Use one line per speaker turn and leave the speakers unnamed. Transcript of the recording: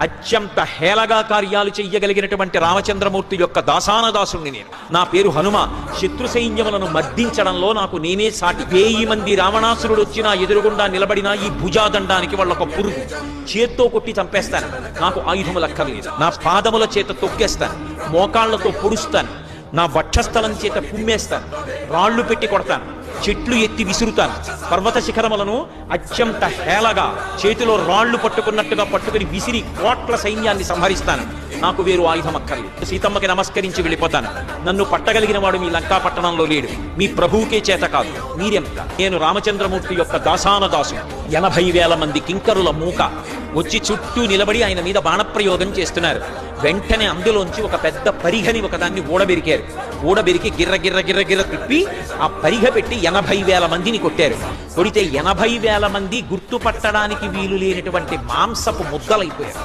అత్యంత హేళగా కార్యాలు చెయ్యగలిగినటువంటి రామచంద్రమూర్తి యొక్క దాసానదాసుని నేను. నా పేరు హనుమ. శత్రు సైన్యములను మర్దించడంలో నాకు నేనే సాటి. 1000 మంది రావణాసురుడు వచ్చినా ఎదురుగుండా నిలబడినా ఈ భుజాదండానికి వాళ్ళొక పురుగు. చేత్తో కొట్టి చంపేస్తాను. నాకు ఆయుధములక్కర్లేదు. నా పాదముల చేత తొక్కేస్తాను, మోకాళ్లతో పొడుస్తాను, నా వక్షస్థలం చేత పుమ్మేస్తాను, రాళ్లు పెట్టి కొడతాను, చెట్లు ఎత్తి విసురుతాను, పర్వత శిఖరములను అత్యంత హేళగా చేతిలో రాళ్లు పట్టుకున్నట్టుగా పట్టుకుని విసిరి కోట్ల సైన్యాన్ని సంహరిస్తాను. నాకు వేరు ఆయుధం అక్కర్లేదు. సీతమ్మకి నమస్కరించి వెళ్ళిపోతాను. నన్ను పట్టగలిగిన వాడు మీ లంకా పట్టణంలో లేడు. మీ ప్రభువుకే చేత కాదు, మీరెంత. నేను రామచంద్రమూర్తి యొక్క దాసానదాసు. 80,000 మంది కింకరుల మూక వచ్చి చుట్టూ నిలబడి ఆయన మీద బాణప్రయోగం చేస్తున్నారు. వెంటనే అందులోంచి ఒక పెద్ద పరిఘని ఒకదాన్ని ఊడబెరికారు. ఊడబెరికి గిర్ర గిర్ర గిర్ర గిర్ర తిప్పి ఆ పరిఘ పెట్టి 80,000 మందిని కొట్టారు. కొడితే 80,000 మంది గుర్తుపట్టడానికి వీలు లేనటువంటి మాంసపు ముద్దలైపోయారు.